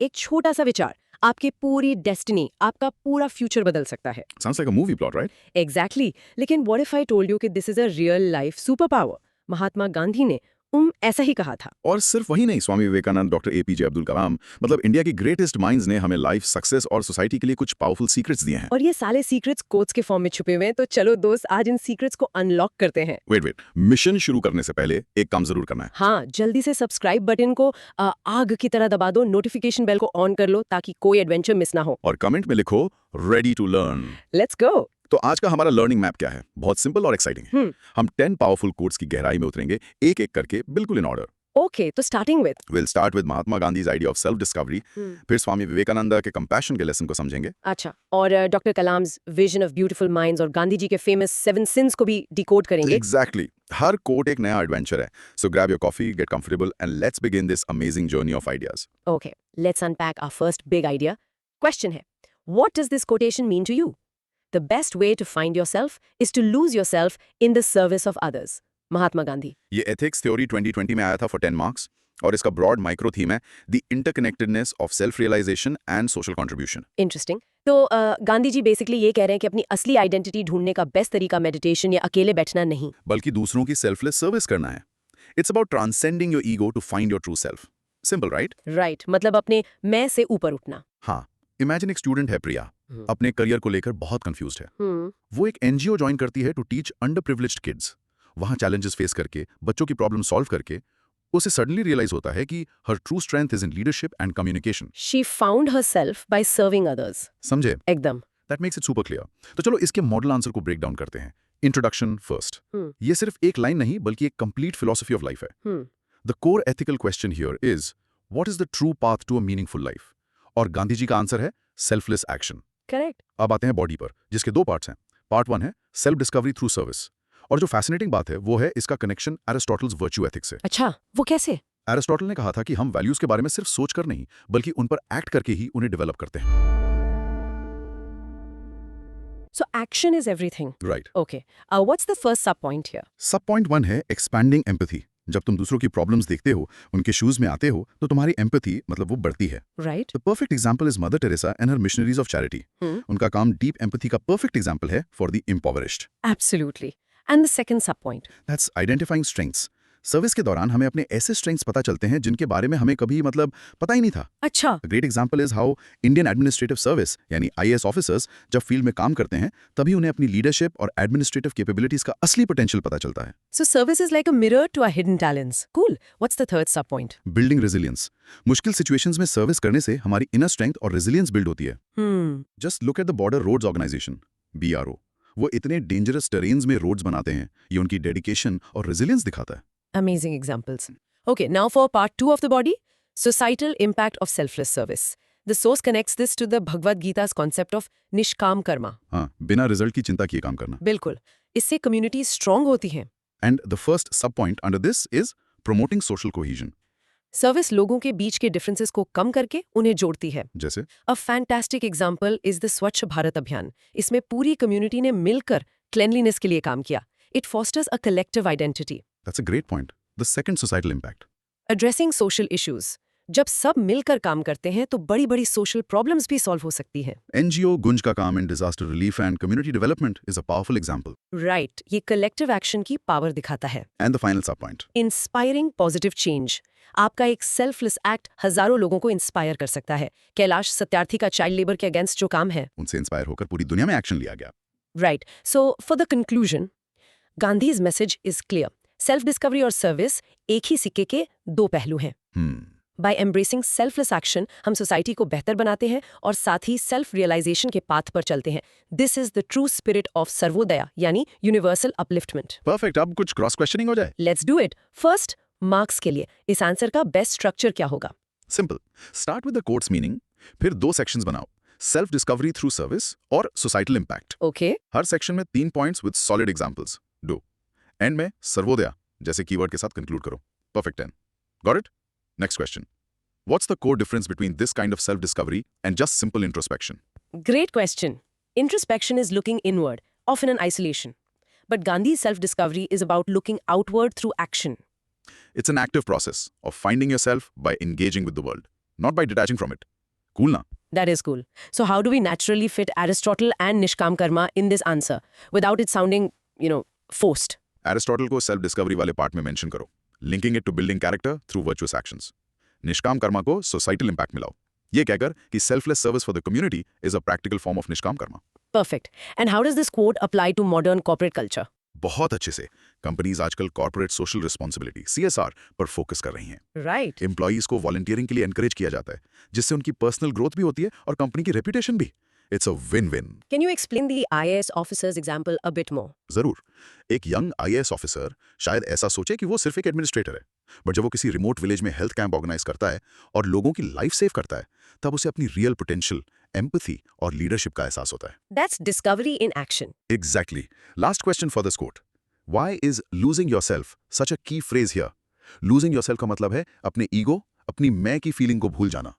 एक छोटा सा विचार आपकी पूरी डेस्टिनी, आपका पूरा फ्यूचर बदल सकता है। Sounds like a movie plot, right? Exactly लेकिन what if I told you कि this is a real life super power? Mahatma Gandhi ने ऐसा ही कहा था। और सिर्फ वही नहीं, स्वामी विवेकानंद, डॉक्टर APJ अब्दुल कलाम, मतलब इंडिया की ग्रेटेस्ट माइंड्स ने हमें लाइफ, सक्सेस और सोसाइटी के लिए कुछ पावरफुल सीक्रेट्स दिए हैं। और ये सारे सीक्रेट्स कोट्स के फॉर्म में छुपे हुए हैं, तो चलो दोस्त आज इन सीक्रेट्स को अनलॉक करते हैं। वेट, मिशन शुरू करने से पहले एक काम जरूर करना है। हाँ, जल्दी से सब्सक्राइब बटन को आग की तरह दबा दो, नोटिफिकेशन बेल को ऑन कर लो ताकि कोई एडवेंचर मिस ना हो। और कमेंट में लिखो ready to learn. Let's go. तो आज का हमारा लर्निंग मैप क्या है? बहुत सिंपल और एक्साइटिंग है। हम 10 पावरफुल कोट्स की गहराई में उतरेंगे, एक एक करके, बिल्कुल इन ऑर्डर। ओके, तो starting with will start with Mahatma Gandhi's idea of self discovery, फिर स्वामी विवेकानंद के कंपैशन के लेसन को समझेंगे। अच्छा, और doctor Kalam's vision of beautiful minds और गांधी जी के फेमस 7 सिंस को भी डिकोड करेंगे। एग्जैक्टली हर कोट एक नया एडवेंचर है। So grab your coffee, get comfortable and let's begin this amazing journey of ideas. Okay, let's unpack our first big idea. Question है, what does this quotation mean to you? The best way to find yourself is to lose yourself in the service of others. Mahatma Gandhi. ये ethics theory 2020 में आया था for 10 marks, और इसका broad micro theme है the interconnectedness of self realization and social contribution. Interesting. तो गांधी जी basically ये कह रहे हैं कि अपनी असली आइडेंटिटी ढूंढने का बेस्ट तरीका मेडिटेशन या अकेले बैठना नहीं, बल्कि दूसरों की सेल्फलेस सर्विस करना है। It's about transcending your ego to find your true self. Simple, right? Right, मतलब अपने मैं से ऊपर उठना। हाँ, इमेजिन एक स्टूडेंट है प्रिया, अपने करियर को लेकर बहुत कंफ्यूज्ड है। वो एक NGO ज्वाइन करती है to teach underprivileged kids. वहां चैलेंजेस फेस करके, बच्चों की प्रॉब्लम सॉल्व करके, उसे सडनली रियलाइज होता है कि हर true strength is in leadership and communication. She found herself by serving others. समझे? एकदम। That makes it super clear. तो चलो इसके मॉडल आंसर को ब्रेक डाउन करते हैं। Introduction first. ये सिर्फ एक लाइन नहीं बल्कि एक कंप्लीट फिलॉसफी ऑफ लाइफ है। The core ethical question here is what is the true path to a meaningful life? और गांधी जी का आंसर है सेल्फलेस एक्शन। करेक्ट। अब आते हैं बॉडी पर, जिसके 2 पार्ट्स हैं। पार्ट 1 है सेल्फ डिस्कवरी थ्रू सर्विस, और जो फैसिनेटिंग बात है वो है इसका कनेक्शन एरिस्टोटल्स वर्च्यू एथिक्स से। अच्छा, वो कैसे? एरिस्टोटल ने कहा था कि हम वैल्यूज के बारे में सिर्फ सोचकर नहीं बल्कि उन पर एक्ट करके ही उन्हें डेवलप करते हैं। So action is everything. Right. Okay. What's the first sub point here? सब पॉइंट 1 है एक्सपैंडिंग एम्पैथी। जब तुम दूसरों की प्रॉब्लम्स देखते हो, उनके शूज में आते हो, तो तुम्हारी एम्पैथी मतलब वो बढ़ती है। Right. The perfect example is Mother Teresa and her Missionaries of Charity. उनका काम डीप एम्पैथी का परफेक्ट एग्जांपल है for the impoverished. Absolutely. And the second sub point? That's identifying strengths. Service के दौरान हमें अपने ऐसे स्ट्रेंथ्स पता चलते हैं जिनके बारे में हमें कभी पता ही नहीं था। अच्छा। Great example is how Indian administrative service यानी IAS ऑफिसर्स जब फील्ड में काम करते हैं तभी उन्हें अपनी लीडरशिप और एडमिनिस्ट्रेटिव कैपेबिलिटीज का असली पोटेंशियल पता चलता है। So service is like a mirror to our hidden talents. Cool. What's the third sub point? Building resilience. मुश्किल सिचुएशंस में सर्विस करने से हमारी इनर स्ट्रेंथ और रेजिलियंस बिल्ड होती है। Just look at the border roads organization, BRO। वो इतने डेंजरस टेरेन्स में रोड्स बनाते हैं, ये उनकी डेडिकेशन और रेजिलियंस दिखाता है। Amazing examples. Okay, now for part 2 of the body, societal impact of selfless service. The source connects this to the Bhagavad Gita's concept of nishkam karma. हाँ, बिना रिजल्ट की चिंता किए काम करना। बिल्कुल, इससे कम्युनिटी स्ट्रांग होती है। And the first sub point under this is promoting social cohesion. Service लोगों के बीच के डिफरेंसेस को कम करके उन्हें जोड़ती है। जैसे a fantastic example is the स्वच्छ भारत अभियान। इसमें पूरी कम्युनिटी ने मिलकर क्लेनलीनेस के लिए काम किया। It fosters a collective identity. That's a great point. The second societal impact. Addressing social issues. जब सब मिलकर काम करते हैं तो बड़ी बड़ी सोशल प्रॉब्लम्स भी सॉल्व हो सकती हैं। NGO गुंज का काम in disaster relief and community development is a powerful example. Right, ये कलेक्टिव एक्शन की पावर दिखाता है। एंड द फाइनल सब पॉइंट, इंस्पायरिंग पॉजिटिव चेंज। आपका एक सेल्फलेस एक्ट हजारों लोगों को इंस्पायर कर सकता है। कैलाश सत्यार्थी का चाइल्ड लेबर के अगेंस्ट जो काम है, उनसे इंस्पायर होकर पूरी दुनिया में एक्शन लिया गया। Right. So for the conclusion, Gandhi's message is clear. Self discovery और सर्विस एक ही सिक्के के 2 पहलू हैं। बाय एम्ब्रेसिंग सेल्फलेस एक्शन हम सोसाइटी को बेहतर बनाते हैं और साथ ही सेल्फ रियलाइजेशन के पाथ पर चलते हैं। This is the true spirit of सर्वोदया यानी यूनिवर्सल अपलिफ्टमेंट। परफेक्ट। अब कुछ क्रॉस क्वेश्चनिंग हो जाए। Let's do it. First, marks के लिए इस आंसर का बेस्ट स्ट्रक्चर क्या होगा? Simple, start with the quotes meaning, फिर 2 सेक्शंस बनाओ, सेल्फ डिस्कवरी थ्रू सर्विस और सोसाइटल इंपैक्ट। ओके। हर सेक्शन में 3 पॉइंट्स विद सॉलिड एग्जांपल्स दो। एंड में सर्वोदया जैसे कीवर्ड के साथ कंक्लूड करो। Perfect 10। Got it? Next question, what's the core difference between this kind of self discovery and just simple introspection? Great question. Introspection is looking inward, often in isolation. But Gandhi's self-discovery is about looking outward through action. It's an active process of finding yourself by engaging with the world, not by detaching from it. Cool na? That is cool. So how do we naturally fit Aristotle and Nishkam Karma in this answer without it sounding, forced? Aristotle को self discovery वाले part में mention करो, linking it to building character through virtuous actions. निष्काम कर्मा को societal impact मिलाओ, ये कहकर कि selfless service for the community is a practical form of निष्काम karma. Perfect. And how does this quote apply to modern corporate culture? बहुत अच्छे से। कंपनीज आजकल कॉर्पोरेट सोशल रिस्पॉन्सिबिलिटी CSR पर फोकस कर रही हैं। Right. एम्प्लॉइज को वॉलंटियरिंग के लिए एनकरेज किया जाता है, जिससे उनकी पर्सनल ग्रोथ भी होती है और कंपनी की रेपुटेशन भी। It's a win-win. Can you explain the IAS officer's example a bit more? जरूर। एक यंग IAS ऑफिसर शायद ऐसा सोचे कि वो सिर्फ एक एडमिनिस्ट्रेटर है, बट जब वो किसी रिमोट विलेज में हेल्थ कैंप ऑर्गेनाइज करता है और लोगों की लाइफ सेव करता है, तब उसे अपनी रियल पोटेंशियल, एम्पैथी और लीडरशिप का एहसास होता है। That's discovery in action. Exactly. Last question for this quote. Why is losing yourself such a key phrase here? Losing yourself का मतलब है अपने ईगो, अपनी मैं की फीलिंग को भूल जाना।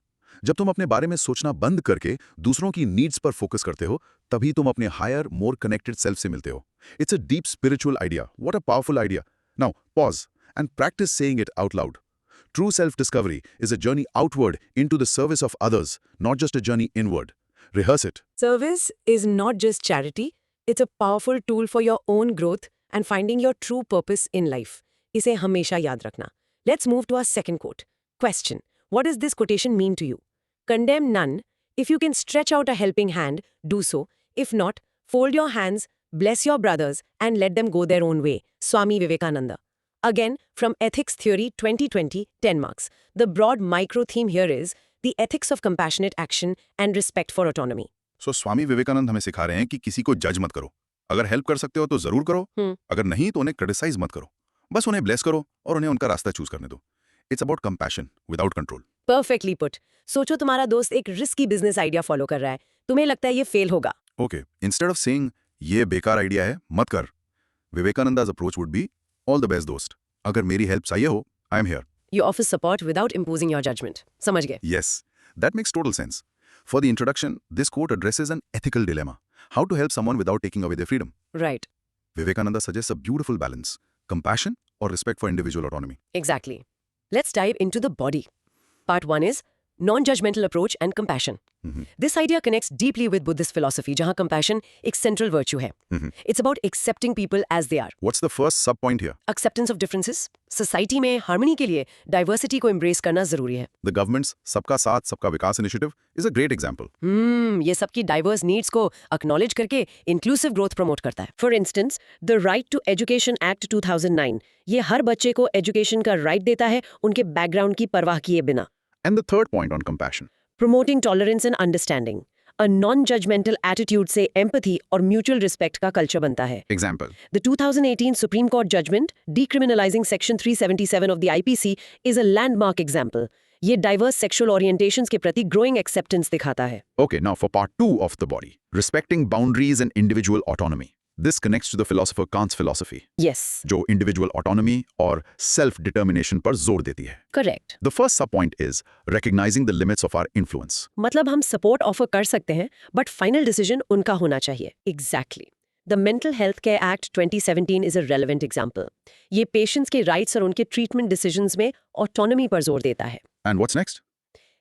जब तुम अपने बारे में सोचना बंद करके दूसरों की नीड्स पर फोकस करते हो, तभी तुम अपने हायर, मोर कनेक्टेड सेल्फ से मिलते हो। It's a deep spiritual idea. What a powerful idea. Now, pause and practice saying it out loud. True self-discovery is a journey outward into the service of others, not just a journey inward. Rehearse it. Service is not just charity, it's a powerful tool for your own growth and finding your true purpose in life. इसे हमेशा याद रखना. Let's move to our second quote. Question. What does this quotation mean to you? Condemn none. If you can stretch out a helping hand, do so. If not, fold your hands, bless your brothers, and let them go their own way. Swami Vivekananda. Again, from Ethics Theory 2020, 10 marks. The broad micro theme here is the ethics of compassionate action and respect for autonomy. So, Swami Vivekananda हमें सिखा रहे हैं कि किसी को जज मत करो। अगर हेल्प कर सकते हो तो जरूर करो, अगर नहीं तो उन्हें क्रिटिसाइज मत करो। बस उन्हें ब्लेस करो और उन्हें उनका रास्ता चूज करने दो। It's about compassion without control. Perfectly put. सोचो तुम्हारा दोस्त एक रिस्की बिजनेस आइडिया फॉलो कर रहा है, तुम्हें लगता है ये फेल होगा। Okay, instead of saying ये बेकार आइडिया है, मत कर, विवेकानंदा's approach would be all the best दोस्त। अगर मेरी हेल्प चाहिए हो, I am here. You offer support without imposing your judgment. समझ गए? Yes, that makes total sense. For the introduction, this quote addresses an ethical dilemma: how to help someone without taking away their freedom. Right. Vivekananda suggests a beautiful balance: compassion or respect for individual autonomy. Exactly. Let's dive into the body. Part 1 is non-judgmental approach and compassion. This idea connects deeply with Buddhist philosophy, जहाँ compassion एक central virtue है. It's about accepting people as they are. What's the first sub-point here? Acceptance of differences. Society में harmony के लिए diversity को embrace करना जरूरी है. The government's सबका साथ सबका विकास initiative is a great example. ये सबकी diverse needs को acknowledge करके inclusive growth promote करता है. For instance, the Right to Education Act 2009 ये हर बच्चे को education का right देता है, उनके background की परवाह किए बिना. And the third point on compassion. Promoting tolerance and understanding. A non-judgmental attitude से empathy और mutual respect का culture बनता है. Example. The 2018 Supreme Court judgment decriminalizing Section 377 of the IPC is a landmark example. ये diverse sexual orientations के प्रति growing acceptance दिखाता है. Okay, now for part 2 of the body. Respecting boundaries and individual autonomy. This connects to the philosopher Kant's philosophy. Yes. जो individual autonomy और self-determination पर जोर देती है. Correct. The first sub-point is recognizing the limits of our influence. मतलब हम support offer कर सकते हैं, but final decision उनका होना चाहिए. Exactly. The Mental Health Care Act 2017 is a relevant example. ये patients के rights और उनके treatment decisions में autonomy पर जोर देता है. And what's next?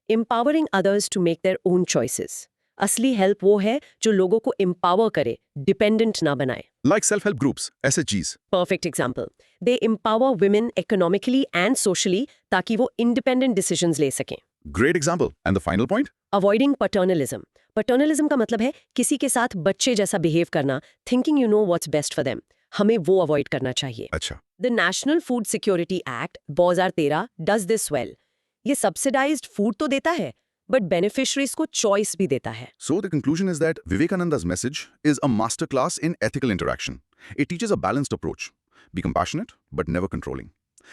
Empowering others to make their own choices. असली हेल्प वो है जो लोगों को empower करे, dependent ना बनाए. Like self-help groups, SHGs. Perfect example. They empower women economically and socially ताकि वो independent decisions ले सकें. Great example. And the final point? Avoiding paternalism. Paternalism का मतलब है किसी के साथ बच्चे जैसा behave करना, thinking you know what's best for them. हमें वो avoid करना चाहिए. अच्छा. The National Food Security Act 2013 does this well. ये subsidized food तो देता है, but beneficiaries को choice भी देता है. So the conclusion is that Vivekananda's message is a masterclass in ethical interaction. It teaches a balanced approach. Be compassionate, but never controlling.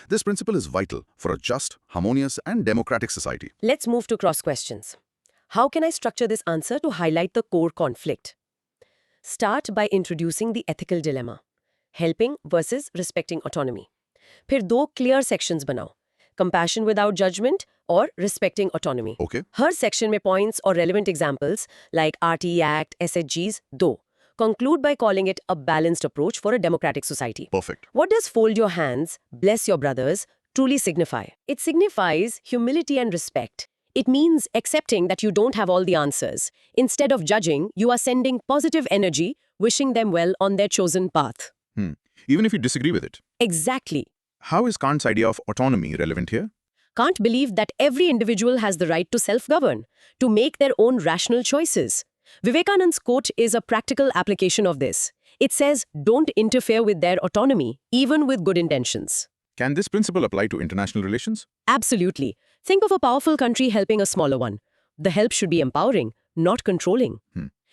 This principle is vital for a just, harmonious, and democratic society. Let's move to cross questions. How can I structure this answer to highlight the core conflict? Start by introducing the ethical dilemma. Helping versus respecting autonomy. फिर दो clear sections बनाओ. Compassion without judgment और respecting autonomy. Okay. हर section में points और relevant examples like RTE Act, SHGs दो. Conclude by calling it a balanced approach for a democratic society. Perfect. What does fold your hands, bless your brothers truly signify? It signifies humility and respect. It means accepting that you don't have all the answers. Instead of judging, you are sending positive energy, wishing them well on their chosen path. Even if you disagree with it. Exactly. How is Kant's idea of autonomy relevant here? Kant believed that every individual has the right to self-govern, to make their own rational choices. Vivekananda's quote is a practical application of this. It says, don't interfere with their autonomy, even with good intentions. Can this principle apply to international relations? Absolutely. Think of a powerful country helping a smaller one. The help should be empowering, not controlling.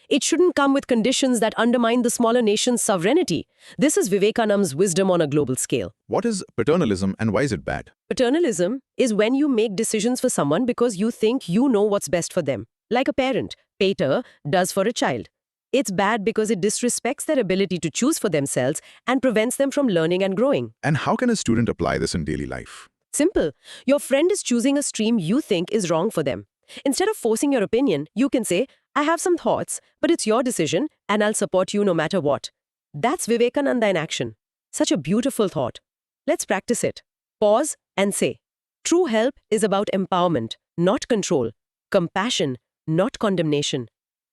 It shouldn't come with conditions that undermine the smaller nation's sovereignty. This is Vivekananda's wisdom on a global scale. What is paternalism and why is it bad? Paternalism is when you make decisions for someone because you think you know what's best for them. Like a parent, pater, does for a child. It's bad because it disrespects their ability to choose for themselves and prevents them from learning and growing. And how can a student apply this in daily life? Simple. Your friend is choosing a stream you think is wrong for them. Instead of forcing your opinion, you can say, I have some thoughts, but it's your decision and I'll support you no matter what. That's Vivekananda in action. Such a beautiful thought. Let's practice it. Pause and say, true help is about empowerment, not control. Compassion, not condemnation.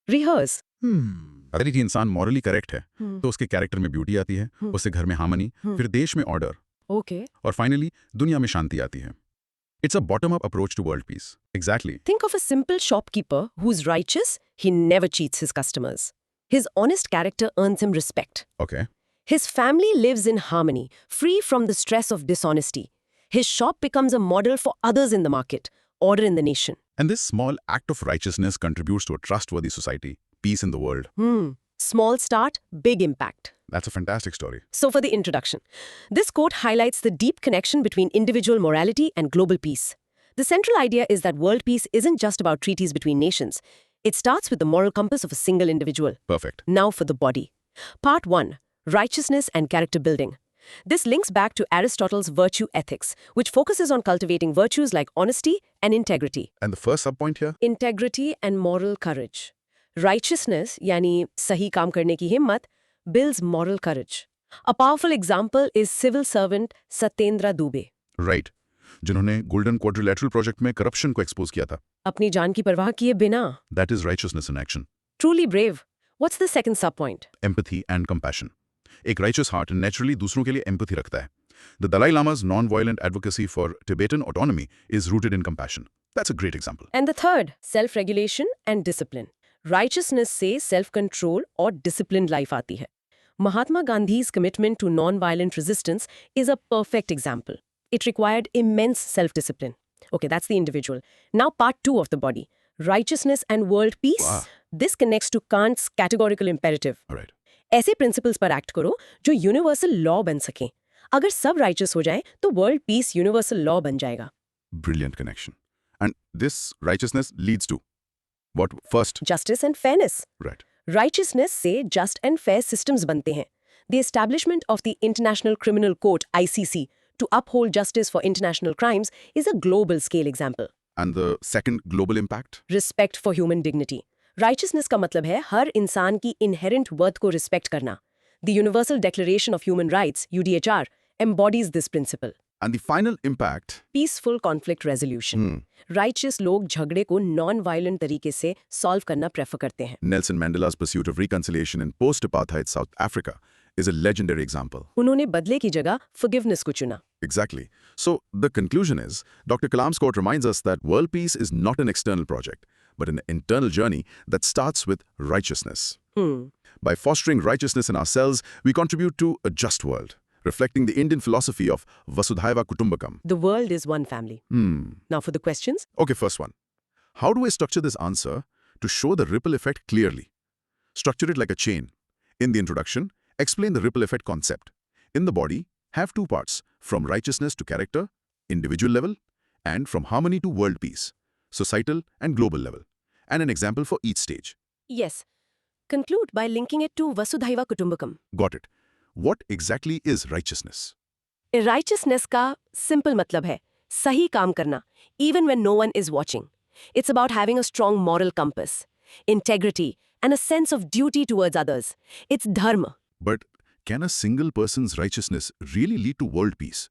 Rehearse. अगर एक इंसान morally correct है तो उसके character में beauty आती है, उससे घर में हार्मनी, फिर देश में ऑर्डर, Okay. और फाइनली दुनिया में शांति आती है. It's a bottom-up approach to world peace. Exactly. Think of a simple shopkeeper who's righteous, he never cheats his customers. His honest character earns him respect. Okay. His family lives in harmony, free from the stress of dishonesty. His shop becomes a model for others in the market, order in the nation. And this small act of righteousness contributes to a trustworthy society, peace in the world. Small start, big impact. That's a fantastic story. So for the introduction, this quote highlights the deep connection between individual morality and global peace. The central idea is that world peace isn't just about treaties between nations. It starts with the moral compass of a single individual. Perfect. Now for the body. Part 1. Righteousness and character building. This links back to Aristotle's virtue ethics, which focuses on cultivating virtues like honesty and integrity. And the first subpoint here? Integrity and moral courage. Righteousness, yani sahi kaam karne ki himmat, builds moral courage. A powerful example is civil servant Satyendra Dubey. Right. जिन्होंने golden quadrilateral project में corruption को expose किया था. अपनी जान की परवाह किए बिना. That is righteousness in action. Truly brave. What's the second subpoint? Empathy and compassion. एक righteous heart naturally दूसरों के लिए empathy रखता है. The Dalai Lama's non-violent advocacy for Tibetan autonomy is rooted in compassion. That's a great example. And the third, self-regulation and discipline. Righteousness से self-control और disciplined life आती है. Mahatma Gandhi's commitment to non-violent resistance is a perfect example. It required immense self-discipline. Okay, that's the individual. Now part 2 of the body. Righteousness and world peace. Wow. This connects to Kant's categorical imperative. All right. ऐसे principles पर act करो जो universal law बन सकें. अगर सब righteous हो जाए तो world peace universal law बन जाएगा. Brilliant connection. And this righteousness leads to what first? Justice and fairness. Right. Righteousness से just and fair systems बनते हैं. The establishment of the International Criminal Court (ICC) to uphold justice for international crimes is a global scale example. And the second global impact? Respect for human dignity. Righteousness का मतलब है हर इंसान की inherent worth को respect करना. The Universal Declaration of Human Rights (UDHR) embodies this principle. And the final impact? Peaceful conflict resolution. Righteous लोग झगड़े को non-violent तरीके से solve करना prefer करते हैं. Nelson Mandela's pursuit of reconciliation in post-apartheid South Africa is a legendary example. उन्होंने बदले की जगह forgiveness को चुना. Exactly. So the conclusion is, Dr. Kalam's quote reminds us that world peace is not an external project, but an internal journey that starts with righteousness. By fostering righteousness in ourselves, we contribute to a just world, reflecting the Indian philosophy of Vasudhaiva Kutumbakam. The world is one family. Now for the questions. Okay, first one. How do I structure this answer to show the ripple effect clearly? Structure it like a chain. In the introduction, explain the ripple effect concept. In the body, have two parts, from righteousness to character, individual level, and from harmony to world peace, societal and global level, and an example for each stage. Yes. Conclude by linking it to Vasudhaiva Kutumbakam. Got it. What exactly is righteousness? Righteousness का simple मतलब है सही काम करना, even when no one is watching. It's about having a strong moral compass, integrity, and a sense of duty towards others. It's dharma. But can a single person's righteousness really lead to world peace?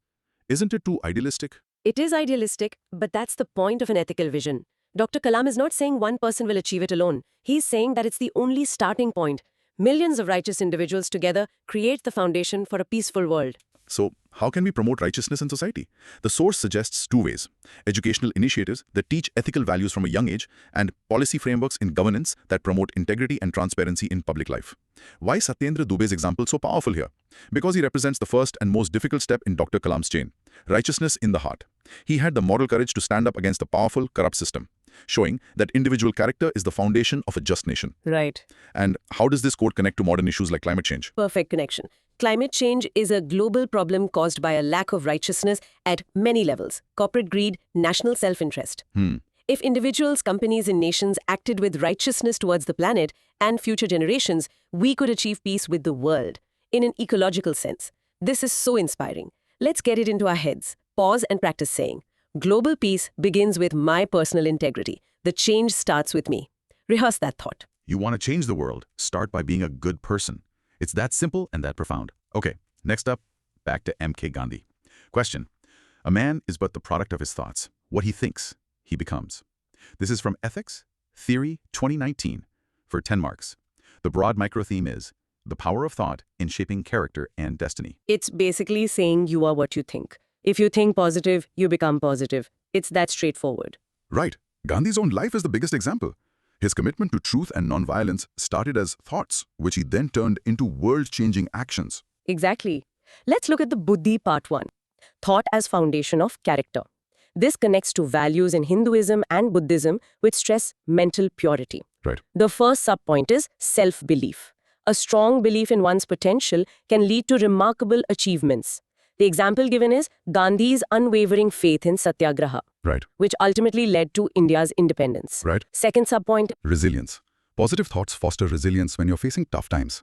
Isn't it too idealistic? It is idealistic, but that's the point of an ethical vision. Dr. Kalam is not saying one person will achieve it alone. He's saying that it's the only starting point. Millions of righteous individuals together create the foundation for a peaceful world. So, how can we promote righteousness in society? The source suggests two ways: educational initiatives that teach ethical values from a young age, and policy frameworks in governance that promote integrity and transparency in public life. Why is Satyendra Dubey's example so powerful here? Because he represents the first and most difficult step in Dr. Kalam's chain: righteousness in the heart. He had the moral courage to stand up against the powerful, corrupt system, showing that individual character is the foundation of a just nation. Right. And how does this quote connect to modern issues like climate change? Perfect connection. Climate change is a global problem caused by a lack of righteousness at many levels: corporate greed, national self-interest. If individuals, companies, and nations acted with righteousness towards the planet and future generations, we could achieve peace with the world. In an ecological sense, this is so inspiring. Let's get it into our heads. Pause and practice saying, global peace begins with my personal integrity. The change starts with me. Rehearse that thought. You want to change the world, start by being a good person. It's that simple and that profound. Okay, next up, back to M.K. Gandhi. Question: a man is but the product of his thoughts. What he thinks, he becomes. This is from Ethics, Theory 2019, for 10 marks. The broad micro-theme is the power of thought in shaping character and destiny. It's basically saying you are what you think. If you think positive, you become positive. It's that straightforward. Right. Gandhi's own life is the biggest example. His commitment to truth and nonviolence started as thoughts, which he then turned into world-changing actions. Exactly. Let's look at the Buddhi part 1. Thought as foundation of character. This connects to values in Hinduism and Buddhism, which stress mental purity. Right. The first subpoint is self-belief. A strong belief in one's potential can lead to remarkable achievements. The example given is Gandhi's unwavering faith in Satyagraha, Right. which ultimately led to India's independence. Right. Second subpoint, Resilience. Positive thoughts foster resilience when you're facing tough times.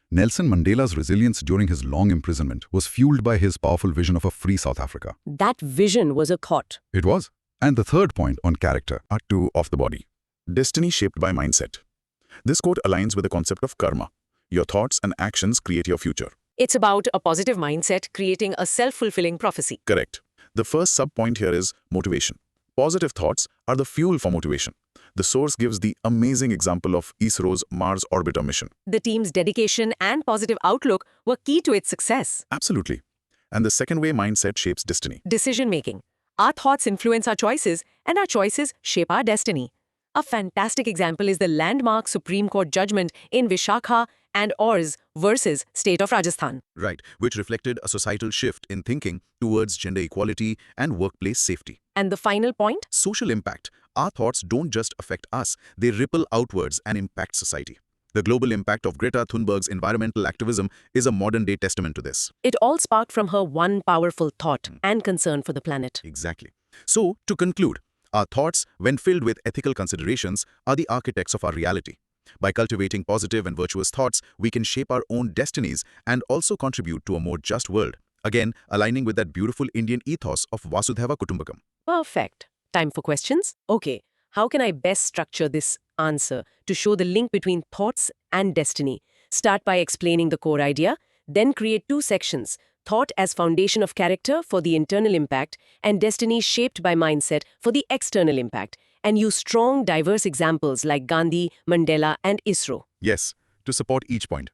Nelson Mandela's resilience during his long imprisonment was fueled by his powerful vision of a free South Africa. that vision was a thought. It was. And the third point on character are two of the body. Destiny shaped by mindset. This quote aligns with the concept of karma. Your thoughts and actions create your future. It's about a positive mindset creating a self-fulfilling prophecy. Correct. The first sub-point here is motivation. Positive thoughts are the fuel for motivation. The source gives the amazing example of ISRO's Mars Orbiter mission. The team's dedication and positive outlook were key to its success. Absolutely. And the second way mindset shapes destiny. Decision-making. Our thoughts influence our choices, and our choices shape our destiny. A fantastic example is the landmark Supreme Court judgment in Vishakha and Ors versus State of Rajasthan. Right, which reflected a societal shift in thinking towards gender equality and workplace safety. And the final point? Social impact. Our thoughts don't just affect us, they ripple outwards and impact society. The global impact of Greta Thunberg's environmental activism is a modern-day testament to this. It all sparked from her one powerful thought and concern for the planet. Exactly. So, to conclude, our thoughts, when filled with ethical considerations, are the architects of our reality. By cultivating positive and virtuous thoughts, we can shape our own destinies and also contribute to a more just world. Again, aligning with that beautiful Indian ethos of Vasudhaiva Kutumbakam. Perfect. Time for questions? Okay, how can I best structure this answer to show the link between thoughts and destiny? Start by explaining the core idea, then create two sections: thought as foundation of character for the internal impact, and destiny shaped by mindset for the external impact. And use strong, diverse examples like Gandhi, Mandela, and ISRO. Yes, to support each point.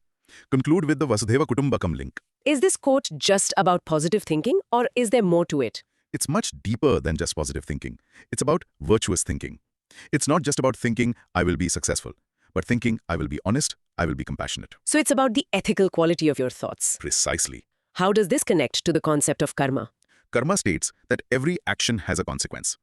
Conclude with the Vasudhaiva Kutumbakam link. Is this quote just about positive thinking, or is there more to it? It's much deeper than just positive thinking. It's about virtuous thinking. It's not just about thinking, I will be successful, but thinking, I will be honest, I will be compassionate. So it's about the ethical quality of your thoughts. Precisely. How does this connect to the concept of karma? Karma states that every action has a consequence.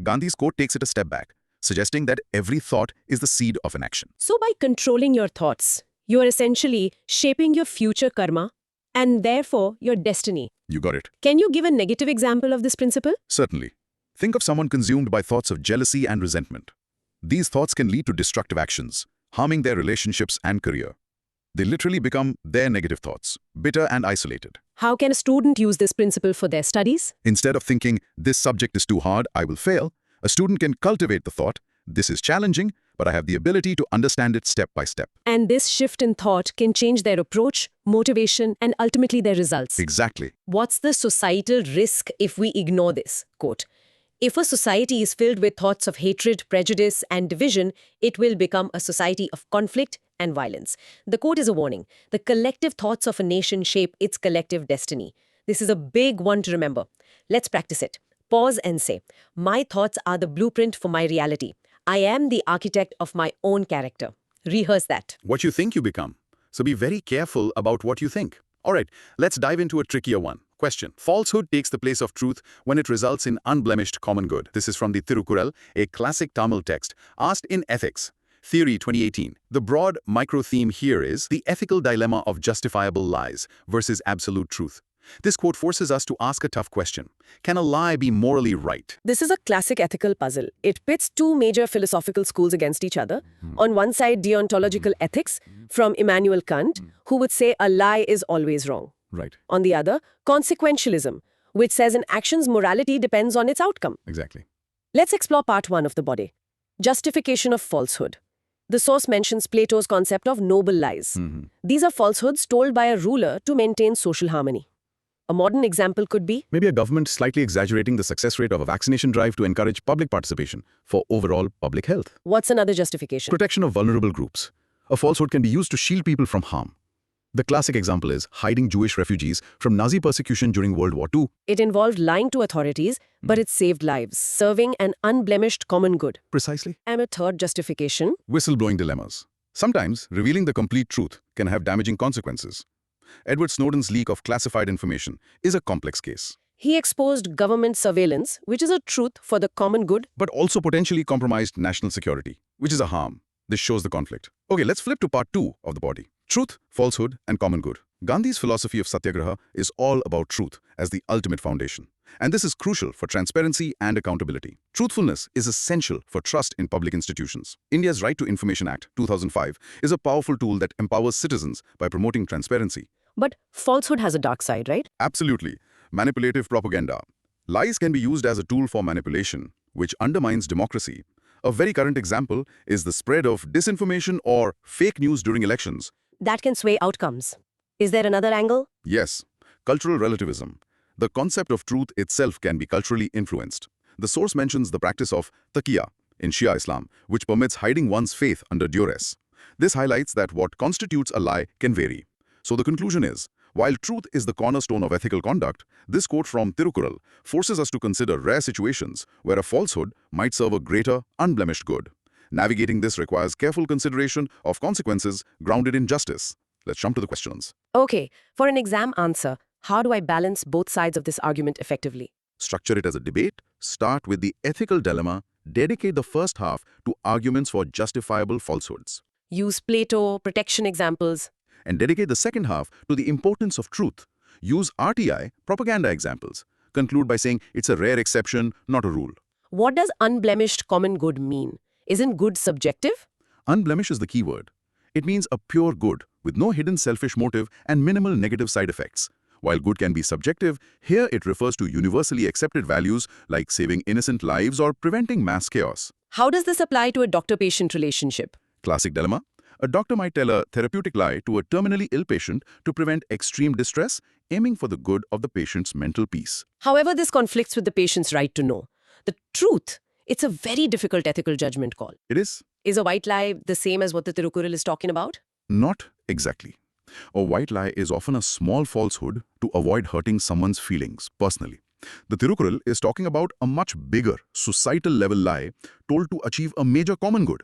Gandhi's quote takes it a step back, suggesting that every thought is the seed of an action. So by controlling your thoughts, you are essentially shaping your future karma and therefore your destiny. You got it. Can you give a negative example of this principle? Certainly. Think of someone consumed by thoughts of jealousy and resentment. These thoughts can lead to destructive actions, harming their relationships and career. They literally become their negative thoughts, bitter and isolated. How can a student use this principle for their studies? Instead of thinking, this subject is too hard, I will fail, a student can cultivate the thought, this is challenging, but I have the ability to understand it step by step. And this shift in thought can change their approach, motivation, and ultimately their results. Exactly. What's the societal risk if we ignore this? Quote, If a society is filled with thoughts of hatred, prejudice, and division, it will become a society of conflict and violence. The quote is a warning. The collective thoughts of a nation shape its collective destiny. This is a big one to remember. Let's practice it. Pause and say, my thoughts are the blueprint for my reality. I am the architect of my own character. Rehearse that. What you think you become. So be very careful about what you think. All right, let's dive into a trickier one. Question. Falsehood takes the place of truth when it results in unblemished common good. This is from the Tirukkural, a classic Tamil text, asked in Ethics. Theory 2018. The broad micro-theme here is the ethical dilemma of justifiable lies versus absolute truth. This quote forces us to ask a tough question. Can a lie be morally right? This is a classic ethical puzzle. It pits two major philosophical schools against each other. On one side, deontological ethics from Immanuel Kant, who would say a lie is always wrong. Right. On the other, consequentialism, which says an action's morality depends on its outcome. Exactly. Let's explore part 1 of the body. Justification of falsehood. The source mentions Plato's concept of noble lies. These are falsehoods told by a ruler to maintain social harmony. A modern example could be Maybe a government slightly exaggerating the success rate of a vaccination drive to encourage public participation for overall public health. what's another justification? Protection of vulnerable groups. A falsehood can be used to shield people from harm. The classic example is hiding Jewish refugees from Nazi persecution during World War II. It involved lying to authorities, but it saved lives, serving an unblemished common good. Precisely. And a third justification, Whistleblowing dilemmas. Sometimes, revealing the complete truth can have damaging consequences. Edward Snowden's leak of classified information is a complex case, he exposed government surveillance, which is a truth for the common good. but also potentially compromised national security, which is a harm. This shows the conflict. Okay, let's flip to part 2 of the body. Truth, falsehood, and common good. Gandhi's philosophy of satyagraha is all about truth as the ultimate foundation. And this is crucial for transparency and accountability. Truthfulness is essential for trust in public institutions. India's Right to Information Act, 2005, is a powerful tool that empowers citizens by promoting transparency. But falsehood has a dark side, right? Absolutely. Manipulative propaganda. Lies can be used as a tool for manipulation, which undermines democracy. A very current example is the spread of disinformation or fake news during elections. That can sway outcomes. Is there another angle? Yes, cultural relativism. The concept of truth itself can be culturally influenced. The source mentions the practice of taqiyya in Shia Islam, which permits hiding one's faith under duress. This highlights that what constitutes a lie can vary. So the conclusion is, while truth is the cornerstone of ethical conduct, this quote from Tirukkural forces us to consider rare situations where a falsehood might serve a greater, unblemished good. Navigating this requires careful consideration of consequences grounded in justice. Let's jump to the questions. Okay, for an exam answer, how do I balance both sides of this argument effectively? Structure it as a debate, start with the ethical dilemma, dedicate the first half to arguments for justifiable falsehoods, Use Plato, protection examples. and dedicate the second half to the importance of truth. Use RTI, propaganda examples. Conclude by saying it's a rare exception, not a rule. What does unblemished common good mean? Isn't good subjective? Unblemished is the key word. It means a pure good, with no hidden selfish motive and minimal negative side effects. While good can be subjective, here it refers to universally accepted values like saving innocent lives or preventing mass chaos. How does this apply to a doctor-patient relationship? Classic dilemma. A doctor might tell a therapeutic lie to a terminally ill patient to prevent extreme distress, aiming for the good of the patient's mental peace. However, this conflicts with the patient's right to know. The truth, it's a very difficult ethical judgment call. It is Is a white lie the same as what the Tirukkural is talking about? not exactly. A white lie is often a small falsehood to avoid hurting someone's feelings personally. The Tirukkural is talking about a much bigger, societal-level lie told to achieve a major common good.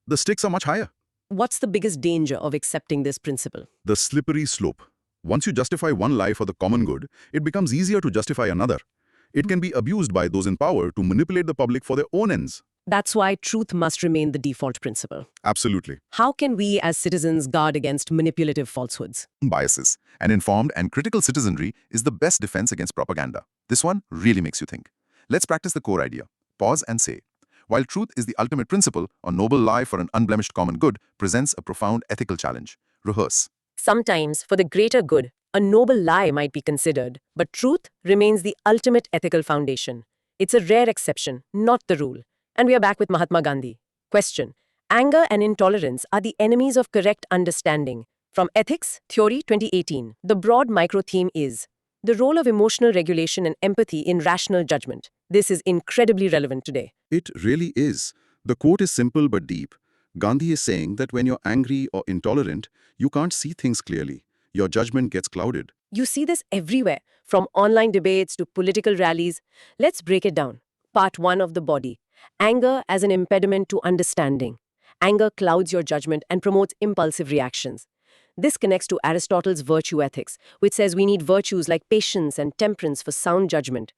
The stakes are much higher. What's the biggest danger of accepting this principle? The slippery slope. Once you justify one lie for the common good, it becomes easier to justify another. It can be abused by those in power to manipulate the public for their own ends. That's why truth must remain the default principle. Absolutely. How can we as citizens guard against manipulative falsehoods? Biases. An informed and critical citizenry is the best defense against propaganda. This one really makes you think. Let's practice the core idea. Pause and say, while truth is the ultimate principle, a noble lie for an unblemished common good presents a profound ethical challenge. Rehearse. Sometimes, for the greater good, a noble lie might be considered, but truth remains the ultimate ethical foundation. It's a rare exception, not the rule. And we are back with Mahatma Gandhi. Question. Anger and intolerance are the enemies of correct understanding. From Ethics, Theory 2018. The broad micro-theme is, The role of emotional regulation and empathy in rational judgment. This is incredibly relevant today. It really is. The quote is simple but deep. Gandhi is saying that when you're angry or intolerant, you can't see things clearly. Your judgment gets clouded. You see this everywhere, from online debates to political rallies. Let's break it down. Part 1 of the body. Anger as an impediment to understanding. Anger clouds your judgment and promotes impulsive reactions. This connects to Aristotle's virtue ethics, which says we need virtues like patience and temperance for sound judgment.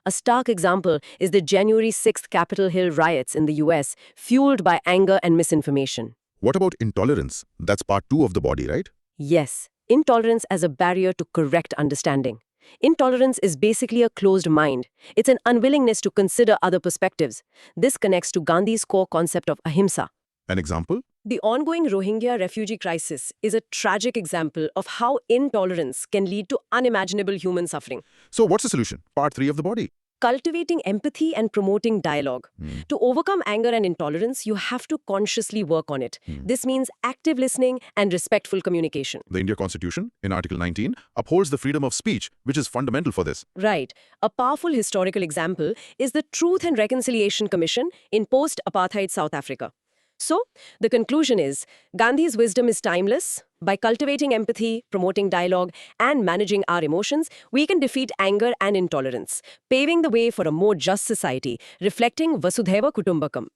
A stark example is the January 6th Capitol Hill riots in the US, fueled by anger and misinformation. What about intolerance? That's part 2 of the body, right? Yes, intolerance as a barrier to correct understanding. Intolerance is basically a closed mind. It's an unwillingness to consider other perspectives. This connects to Gandhi's core concept of ahimsa. An example? The ongoing Rohingya refugee crisis is a tragic example of how intolerance can lead to unimaginable human suffering. So what's the solution? Part 3 of the body. Cultivating empathy and promoting dialogue. To overcome anger and intolerance, you have to consciously work on it. This means active listening and respectful communication. The India Constitution, in Article 19, upholds the freedom of speech, which is fundamental for this. Right. A powerful historical example is the Truth and Reconciliation Commission in post-apartheid South Africa. So, the conclusion is, Gandhi's wisdom is timeless. By cultivating empathy, promoting dialogue, and managing our emotions, we can defeat anger and intolerance, paving the way for a more just society, reflecting Vasudhaiva Kutumbakam.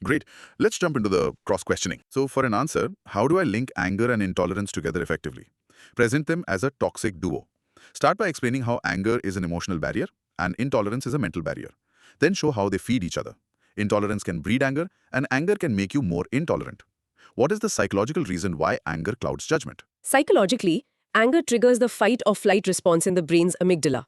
Great. Let's jump into the cross-questioning. So for an answer, how do I link anger and intolerance together effectively? Present them as a toxic duo. Start by explaining how anger is an emotional barrier and intolerance is a mental barrier. Then show how they feed each other. Intolerance can breed anger, and anger can make you more intolerant. What is the psychological reason why anger clouds judgment? Psychologically, anger triggers the fight or flight response in the brain's amygdala.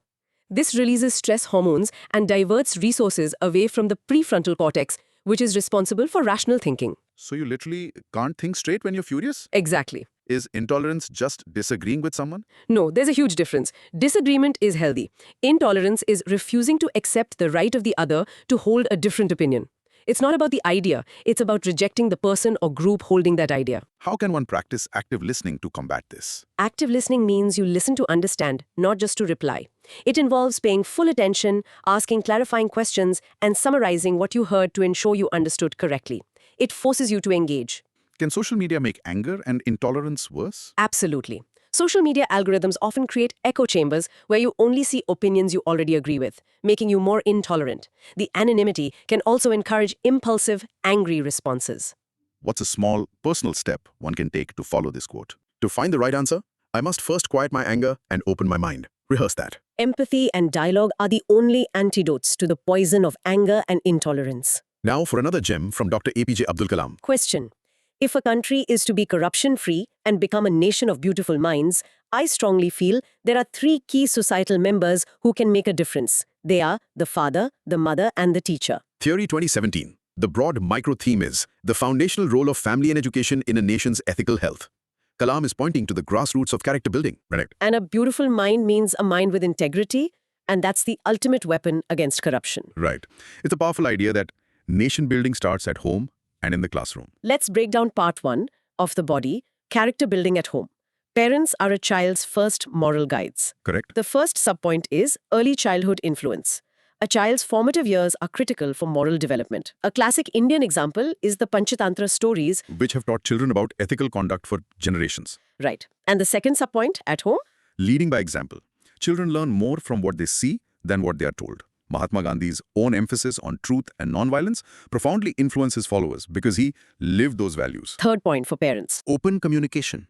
This releases stress hormones and diverts resources away from the prefrontal cortex, which is responsible for rational thinking. So you literally can't think straight when you're furious? Exactly. Is intolerance just disagreeing with someone? No, there's a huge difference. Disagreement is healthy. Intolerance is refusing to accept the right of the other to hold a different opinion. It's not about the idea, it's about rejecting the person or group holding that idea. How can one practice active listening to combat this? Active listening means you listen to understand, not just to reply. It involves paying full attention, asking clarifying questions, and summarizing what you heard to ensure you understood correctly. It forces you to engage. Can social media make anger and intolerance worse? Absolutely. Social media algorithms often create echo chambers where you only see opinions you already agree with, making you more intolerant. The anonymity can also encourage impulsive, angry responses. What's a small, personal step one can take to follow this quote? To find the right answer, I must first quiet my anger and open my mind. Rehearse that. Empathy and dialogue are the only antidotes to the poison of anger and intolerance. Now for another gem from Dr. APJ Abdul Kalam. Question. If a country is to be corruption-free and become a nation of beautiful minds, I strongly feel there are 3 key societal members who can make a difference. They are the father, the mother, and the teacher. Theory 2017. The broad micro-theme is the foundational role of family and education in a nation's ethical health. Kalam is pointing to the grassroots of character building. Right. And a beautiful mind means a mind with integrity, and that's the ultimate weapon against corruption. Right. It's a powerful idea that nation building starts at home and in the classroom. Let's break down part 1 of the body, character building at home. Parents are a child's first moral guides. Correct. The first subpoint is early childhood influence. A child's formative years are critical for moral development. A classic Indian example is the Panchatantra stories, which have taught children about ethical conduct for generations. Right. And the second subpoint, at home? Leading by example. Children learn more from what they see than what they are told. Mahatma Gandhi's own emphasis on truth and nonviolence profoundly influenced his followers because he lived those values. Third point for parents. Open communication.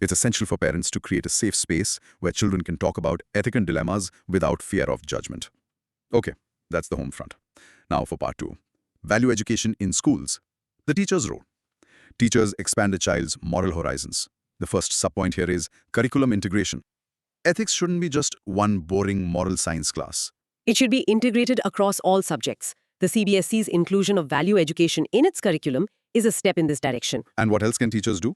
It's essential for parents to create a safe space where children can talk about ethical dilemmas without fear of judgment. Okay, that's the home front. Now for part 2. Value education in schools. The teacher's role. Teachers expand a child's moral horizons. The first subpoint here is curriculum integration. Ethics shouldn't be just one boring moral science class. It should be integrated across all subjects. The CBSE's inclusion of value education in its curriculum is a step in this direction. And what else can teachers do?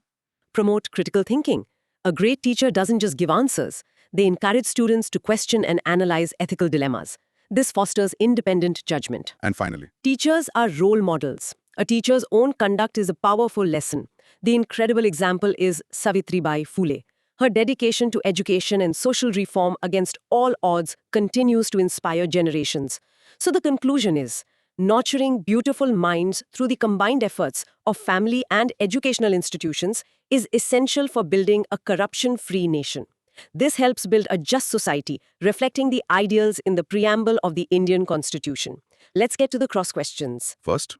Promote critical thinking. A great teacher doesn't just give answers. They encourage students to question and analyze ethical dilemmas. This fosters independent judgment. And finally, teachers are role models. A teacher's own conduct is a powerful lesson. The incredible example is Savitribai Phule. Her dedication to education and social reform against all odds continues to inspire generations. So the conclusion is, nurturing beautiful minds through the combined efforts of family and educational institutions is essential for building a corruption-free nation. This helps build a just society, reflecting the ideals in the preamble of the Indian Constitution. Let's get to the cross questions. First,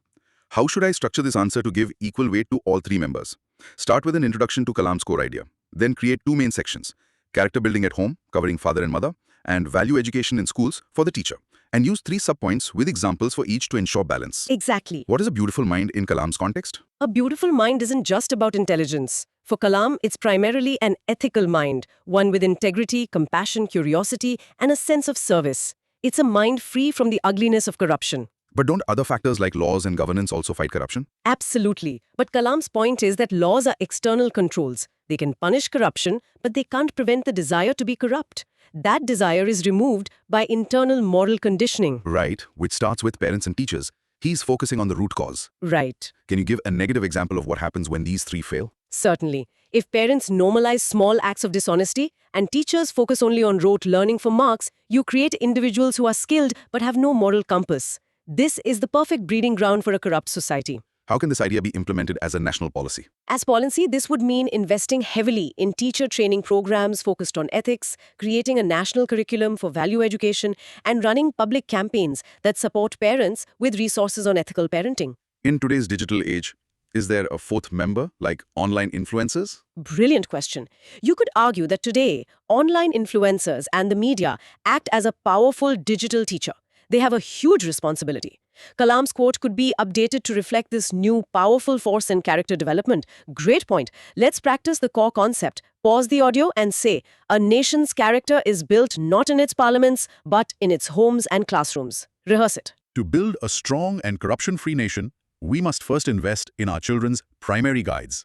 how should I structure this answer to give equal weight to all three members? Start with an introduction to Kalam's core idea. Then create two main sections: character building at home, covering father and mother, and value education in schools for the teacher. And use three subpoints with examples for each to ensure balance. Exactly. What is a beautiful mind in Kalam's context? A beautiful mind isn't just about intelligence. For Kalam, it's primarily an ethical mind, one with integrity, compassion, curiosity, and a sense of service. It's a mind free from the ugliness of corruption. But don't other factors like laws and governance also fight corruption? Absolutely. But Kalam's point is that laws are external controls. They can punish corruption, but they can't prevent the desire to be corrupt. That desire is removed by internal moral conditioning. Right, which starts with parents and teachers. He's focusing on the root cause. Right. Can you give a negative example of what happens when these three fail? Certainly. If parents normalize small acts of dishonesty and teachers focus only on rote learning for marks, you create individuals who are skilled but have no moral compass. This is the perfect breeding ground for a corrupt society. How can this idea be implemented as a national policy? As policy, this would mean investing heavily in teacher training programs focused on ethics, creating a national curriculum for value education, and running public campaigns that support parents with resources on ethical parenting. In today's digital age, is there a fourth member, like online influencers? Brilliant question. You could argue that today, online influencers and the media act as a powerful digital teacher. They have a huge responsibility. Kalam's quote could be updated to reflect this new powerful force in character development. Great point. Let's practice the core concept. Pause the audio and say, a nation's character is built not in its parliaments, but in its homes and classrooms. Rehearse it. To build a strong and corruption-free nation, we must first invest in our children's primary guides,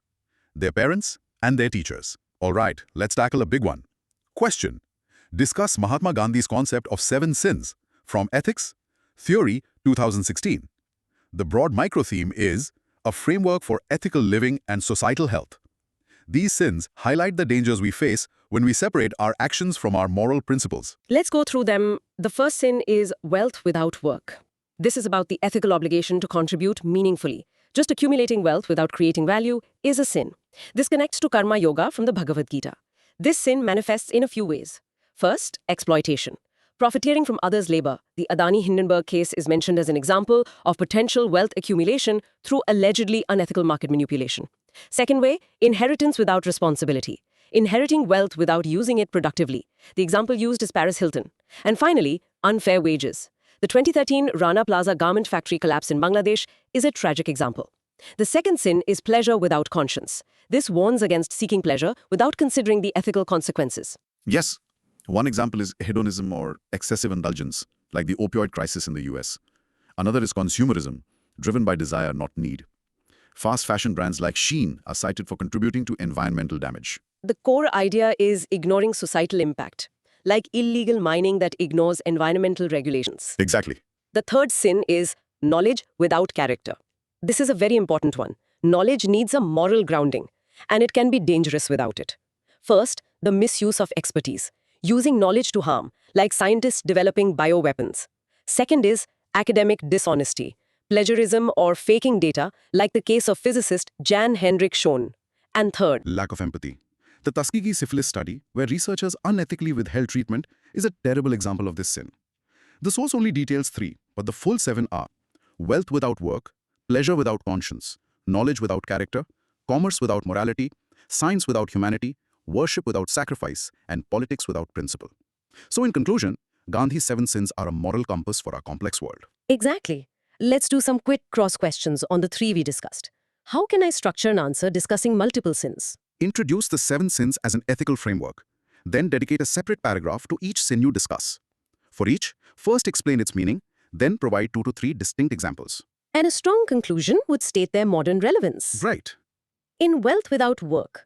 their parents and their teachers. All right, let's tackle a big one. Question. Discuss Mahatma Gandhi's concept of 7 sins from Ethics, Theory, 2016. The broad micro-theme is a framework for ethical living and societal health. These sins highlight the dangers we face when we separate our actions from our moral principles. Let's go through them. The first sin is wealth without work. This is about the ethical obligation to contribute meaningfully. Just accumulating wealth without creating value is a sin. This connects to karma yoga from the Bhagavad Gita. This sin manifests in a few ways. First, exploitation. Profiteering from others' labor. The Adani-Hindenburg case is mentioned as an example of potential wealth accumulation through allegedly unethical market manipulation. Second way, inheritance without responsibility. Inheriting wealth without using it productively. The example used is Paris Hilton. And finally, unfair wages. The 2013 Rana Plaza garment factory collapse in Bangladesh is a tragic example. The second sin is pleasure without conscience. This warns against seeking pleasure without considering the ethical consequences. Yes. One example is hedonism or excessive indulgence, like the opioid crisis in the US. Another is consumerism, driven by desire, not need. Fast fashion brands like Shein are cited for contributing to environmental damage. The core idea is ignoring societal impact, like illegal mining that ignores environmental regulations. Exactly. The third sin is knowledge without character. This is a very important one. Knowledge needs a moral grounding, and it can be dangerous without it. First, the misuse of expertise. Using knowledge to harm, like scientists developing bioweapons. Second is academic dishonesty, plagiarism or faking data, like the case of physicist Jan Henrik Schoen. And third, lack of empathy. The Tuskegee syphilis study, where researchers unethically withheld treatment, is a terrible example of this sin. The source only details 3, but the full 7 are wealth without work, pleasure without conscience, knowledge without character, commerce without morality, science without humanity, worship without sacrifice, and politics without principle. So in conclusion, Gandhi's 7 sins are a moral compass for our complex world. Exactly. Let's do some quick cross questions on the 3 we discussed. How can I structure an answer discussing multiple sins? Introduce the 7 sins as an ethical framework. Then dedicate a separate paragraph to each sin you discuss. For each, first explain its meaning, then provide 2 to 3 distinct examples. And a strong conclusion would state their modern relevance. Right. In wealth without work,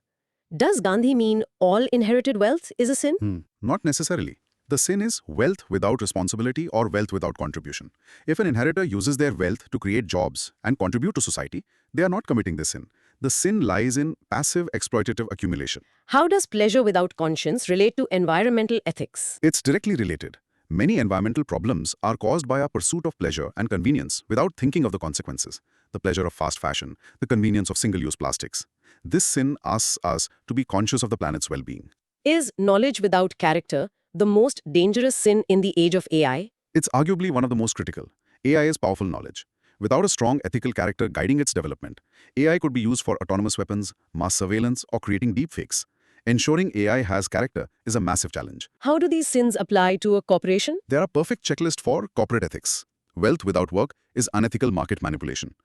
does Gandhi mean all inherited wealth is a sin? Not necessarily. The sin is wealth without responsibility or wealth without contribution. If an inheritor uses their wealth to create jobs and contribute to society, they are not committing this sin. The sin lies in passive exploitative accumulation. How does pleasure without conscience relate to environmental ethics? It's directly related. Many environmental problems are caused by our pursuit of pleasure and convenience without thinking of the consequences. The pleasure of fast fashion, the convenience of single-use plastics. This sin asks us to be conscious of the planet's well-being. Is knowledge without character the most dangerous sin in the age of AI? It's arguably one of the most critical. AI is powerful knowledge. Without a strong ethical character guiding its development, AI could be used for autonomous weapons, mass surveillance, or creating deepfakes. Ensuring AI has character is a massive challenge. How do these sins apply to a corporation? There are a perfect checklist for corporate ethics. Wealth without work is unethical market manipulation.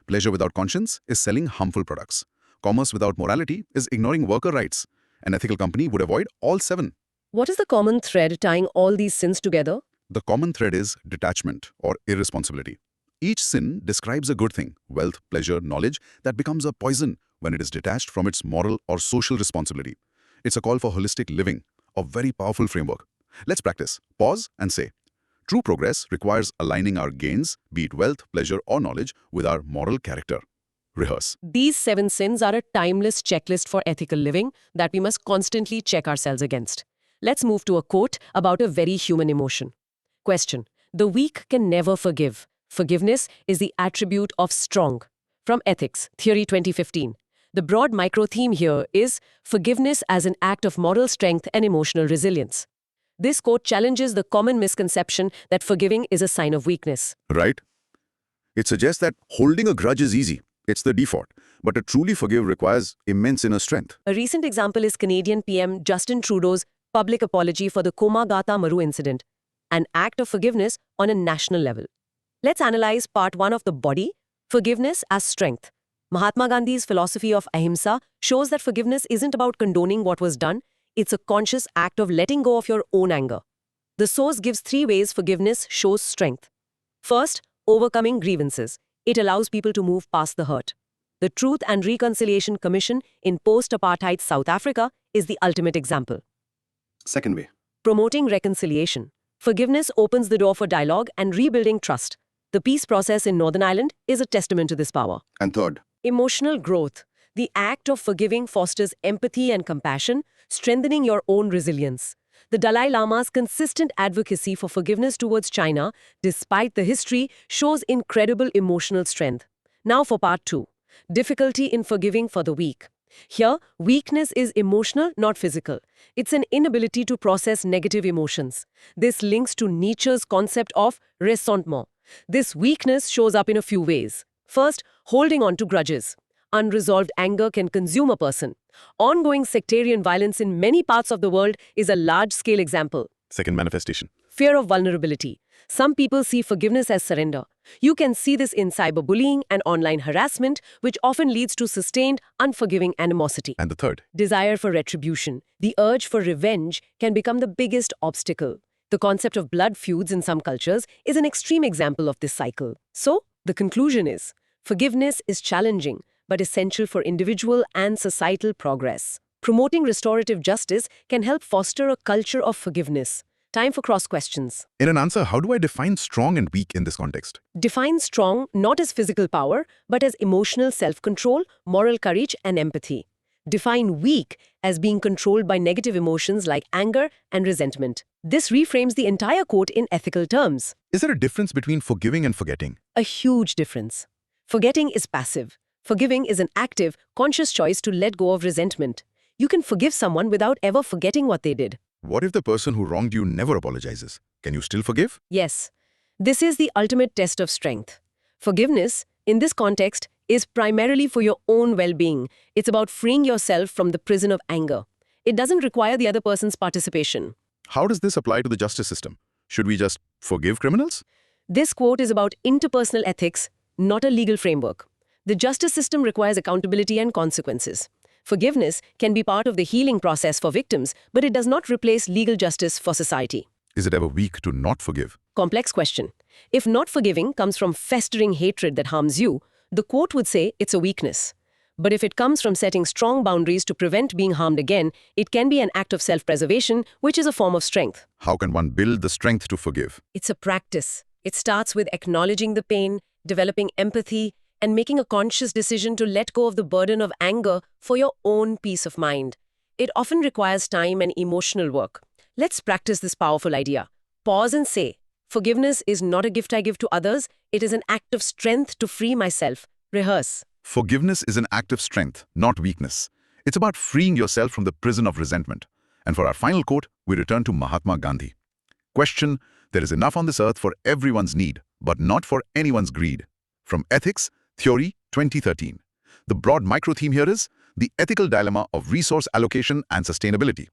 Pleasure without conscience is selling harmful products. Commerce without morality is ignoring worker rights. An ethical company would avoid all 7. What is the common thread tying all these sins together? The common thread is detachment or irresponsibility. Each sin describes a good thing, wealth, pleasure, knowledge, that becomes a poison when it is detached from its moral or social responsibility. It's a call for holistic living, a very powerful framework. Let's practice. Pause and say, true progress requires aligning our gains, be it wealth, pleasure, or knowledge, with our moral character. Rehearse. These 7 sins are a timeless checklist for ethical living that we must constantly check ourselves against. Let's move to a quote about a very human emotion. Question. The weak can never forgive. Forgiveness is the attribute of strong. From Ethics, Theory 2015. The broad micro-theme here is forgiveness as an act of moral strength and emotional resilience. This quote challenges the common misconception that forgiving is a sign of weakness. Right? It suggests that holding a grudge is easy. It's the default. But to truly forgive requires immense inner strength. A recent example is Canadian PM Justin Trudeau's public apology for the Komagata Maru incident, an act of forgiveness on a national level. Let's analyze part 1 of the body, forgiveness as strength. Mahatma Gandhi's philosophy of ahimsa shows that forgiveness isn't about condoning what was done, it's a conscious act of letting go of your own anger. The source gives 3 ways forgiveness shows strength. First, overcoming grievances. It allows people to move past the hurt. The Truth and Reconciliation Commission in post-apartheid South Africa is the ultimate example. Second way. Promoting reconciliation. Forgiveness opens the door for dialogue and rebuilding trust. The peace process in Northern Ireland is a testament to this power. And third. Emotional growth. The act of forgiving fosters empathy and compassion, strengthening your own resilience. The Dalai Lama's consistent advocacy for forgiveness towards China, despite the history, shows incredible emotional strength. Now for part 2. Difficulty in forgiving for the weak. Here, weakness is emotional, not physical. It's an inability to process negative emotions. This links to Nietzsche's concept of ressentiment. This weakness shows up in a few ways. First, holding on to grudges. Unresolved anger can consume a person. Ongoing sectarian violence in many parts of the world is a large-scale example. Second manifestation. Fear of vulnerability. Some people see forgiveness as surrender. You can see this in cyberbullying and online harassment, which often leads to sustained, unforgiving animosity. And the third. Desire for retribution. The urge for revenge can become the biggest obstacle. The concept of blood feuds in some cultures is an extreme example of this cycle. So, the conclusion is, forgiveness is challenging, but essential for individual and societal progress. Promoting restorative justice can help foster a culture of forgiveness. Time for cross questions. In an answer, how do I define strong and weak in this context? Define strong not as physical power, but as emotional self-control, moral courage, and empathy. Define weak as being controlled by negative emotions like anger and resentment. This reframes the entire quote in ethical terms. Is there a difference between forgiving and forgetting? A huge difference. Forgetting is passive. Forgiving is an active, conscious choice to let go of resentment. You can forgive someone without ever forgetting what they did. What if the person who wronged you never apologizes? Can you still forgive? Yes. This is the ultimate test of strength. Forgiveness, in this context, is primarily for your own well-being. It's about freeing yourself from the prison of anger. It doesn't require the other person's participation. How does this apply to the justice system? Should we just forgive criminals? This quote is about interpersonal ethics, not a legal framework. The justice system requires accountability and consequences. Forgiveness can be part of the healing process for victims, but it does not replace legal justice for society. Is it ever weak to not forgive? Complex question. If not forgiving comes from festering hatred that harms you, the quote would say it's a weakness. But if it comes from setting strong boundaries to prevent being harmed again, it can be an act of self-preservation, which is a form of strength. How can one build the strength to forgive? It's a practice. It starts with acknowledging the pain, developing empathy, and making a conscious decision to let go of the burden of anger for your own peace of mind. It often requires time and emotional work. Let's practice this powerful idea. Pause and say, forgiveness is not a gift I give to others, it is an act of strength to free myself. Rehearse. Forgiveness is an act of strength, not weakness. It's about freeing yourself from the prison of resentment. And for our final quote, we return to Mahatma Gandhi. Question, there is enough on this earth for everyone's need, but not for anyone's greed. From Ethics, Theory, 2013. The broad micro-theme here is the ethical dilemma of resource allocation and sustainability.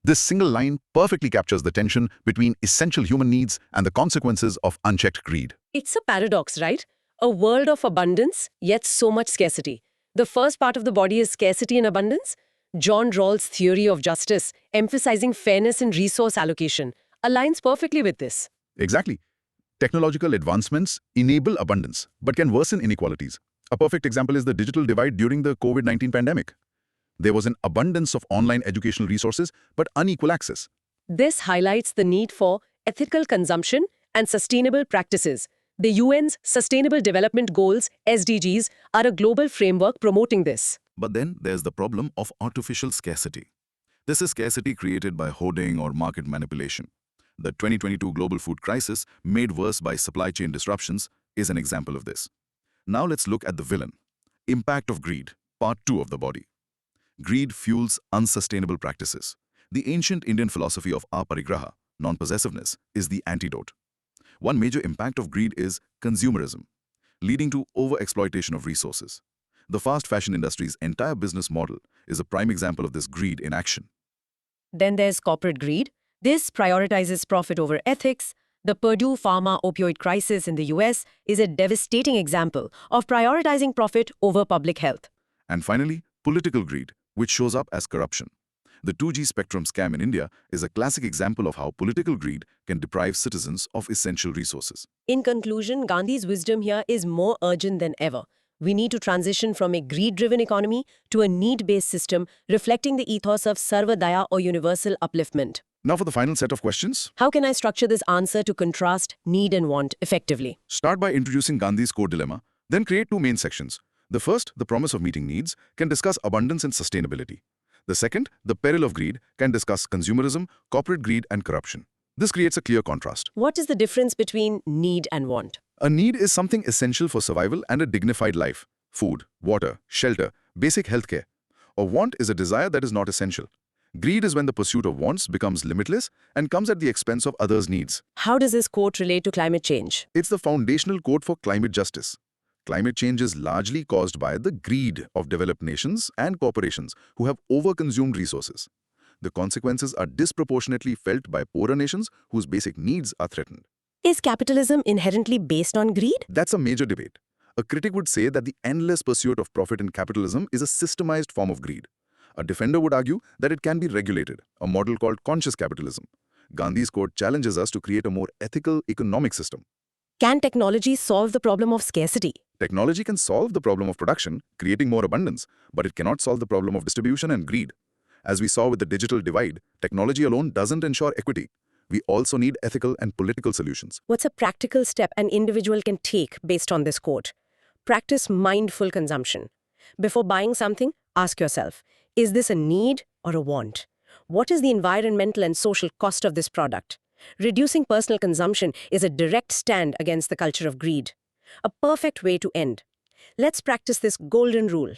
This single line perfectly captures the tension between essential human needs and the consequences of unchecked greed. It's a paradox, right? A world of abundance, yet so much scarcity. The first part of the body is scarcity and abundance. John Rawls' theory of justice, emphasizing fairness in resource allocation, aligns perfectly with this. Exactly. Technological advancements enable abundance, but can worsen inequalities. A perfect example is the digital divide during the COVID-19 pandemic. There was an abundance of online educational resources, but unequal access. This highlights the need for ethical consumption and sustainable practices. The UN's Sustainable Development Goals, SDGs, are a global framework promoting this. But then there's the problem of artificial scarcity. This is scarcity created by hoarding or market manipulation. The 2022 global food crisis, made worse by supply chain disruptions, is an example of this. Now let's look at the villain. Impact of greed, part 2 of the body. Greed fuels unsustainable practices. The ancient Indian philosophy of aparigraha, non-possessiveness, is the antidote. One major impact of greed is consumerism, leading to overexploitation of resources. The fast fashion industry's entire business model is a prime example of this greed in action. Then there's corporate greed. This prioritizes profit over ethics. The Purdue Pharma opioid crisis in the US is a devastating example of prioritizing profit over public health. And finally, political greed, which shows up as corruption. The 2G spectrum scam in India is a classic example of how political greed can deprive citizens of essential resources. In conclusion, Gandhi's wisdom here is more urgent than ever. We need to transition from a greed-driven economy to a need-based system reflecting the ethos of Sarvodaya or universal upliftment. Now for the final set of questions. How can I structure this answer to contrast need and want effectively? Start by introducing Gandhi's core dilemma, then create 2 main sections. The first, the promise of meeting needs, can discuss abundance and sustainability. The second, the peril of greed, can discuss consumerism, corporate greed, and corruption. This creates a clear contrast. What is the difference between need and want? A need is something essential for survival and a dignified life. Food, water, shelter, basic healthcare. A want is a desire that is not essential. Greed is when the pursuit of wants becomes limitless and comes at the expense of others' needs. How does this quote relate to climate change? It's the foundational code for climate justice. Climate change is largely caused by the greed of developed nations and corporations who have overconsumed resources. The consequences are disproportionately felt by poorer nations whose basic needs are threatened. Is capitalism inherently based on greed? That's a major debate. A critic would say that the endless pursuit of profit in capitalism is a systemized form of greed. A defender would argue that it can be regulated, a model called conscious capitalism. Gandhi's quote challenges us to create a more ethical economic system. Can technology solve the problem of scarcity? Technology can solve the problem of production, creating more abundance, but it cannot solve the problem of distribution and greed. As we saw with the digital divide, technology alone doesn't ensure equity. We also need ethical and political solutions. What's a practical step an individual can take based on this quote? Practice mindful consumption. Before buying something, ask yourself, is this a need or a want? What is the environmental and social cost of this product? Reducing personal consumption is a direct stand against the culture of greed. A perfect way to end. Let's practice this golden rule.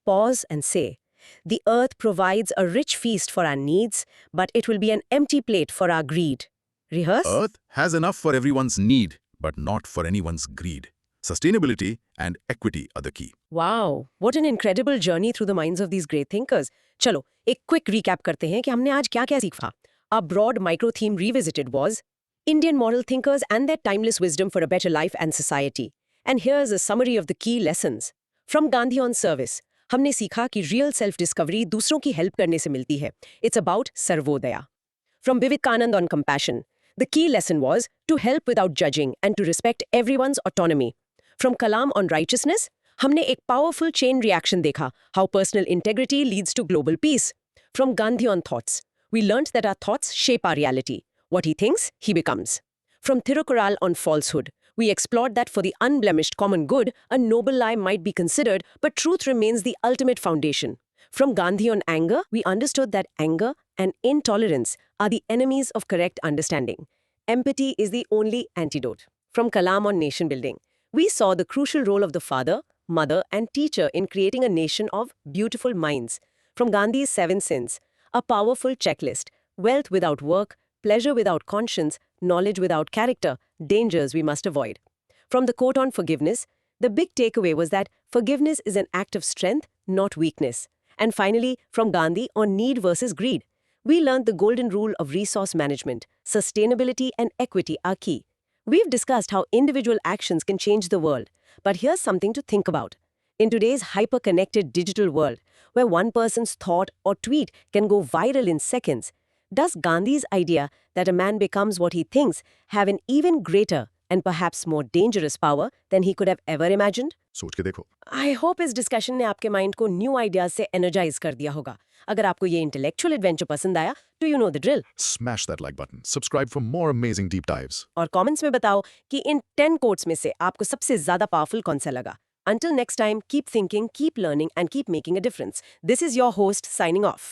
Pause and say, the earth provides a rich feast for our needs, but it will be an empty plate for our greed. Rehearse? Earth has enough for everyone's need, but not for anyone's greed. Sustainability and equity are the key. Wow, what an incredible journey through the minds of these great thinkers. चलो, एक quick recap करते हैं कि हमने आज क्या-क्या सीखा. Our broad micro-theme revisited was Indian moral thinkers and their timeless wisdom for a better life and society. And here's a summary of the key lessons. From Gandhi on service, हमने सीखा कि real self-discovery दूसरों की help करने से मिलती है. It's about Sarvodaya. From Vivekananda on compassion, the key lesson was to help without judging and to respect everyone's autonomy. From Kalam on righteousness, हमने एक powerful chain reaction देखा, how personal integrity leads to global peace. From Gandhi on thoughts, we learnt that our thoughts shape our reality. What he thinks, he becomes. From Thirukural on falsehood, We explored that for the unblemished common good, a noble lie might be considered, but truth remains the ultimate foundation. From Gandhi on anger, we understood that anger and intolerance are the enemies of correct understanding. Empathy is the only antidote. From Kalam on nation building, we saw the crucial role of the father, mother, and teacher in creating a nation of beautiful minds. From Gandhi's 7 sins, a powerful checklist: wealth without work, pleasure without conscience, knowledge without character, dangers we must avoid. From the quote on forgiveness, the big takeaway was that forgiveness is an act of strength, not weakness. And finally, from Gandhi on need versus greed, we learned the golden rule of resource management: sustainability and equity are key. We've discussed how individual actions can change the world, but here's something to think about. In today's hyper-connected digital world, where one person's thought or tweet can go viral in seconds, does Gandhi's idea that a man becomes what he thinks have an even greater and perhaps more dangerous power than he could have ever imagined? सोच के देखो. I hope इस discussion ने आपके mind को new ideas से energise कर दिया होगा. अगर आपको ये इंटेलेक्चुअल एडवेंचर पसंद आया, तो you know the drill. Smash that like button. Subscribe for more amazing deep dives. और कमेंट्स में बताओ कि इन 10 कोट्स में से आपको सबसे ज्यादा पावरफुल कौन सा लगा. Until next time, keep thinking, keep learning, and keep making a difference. This is your host signing off.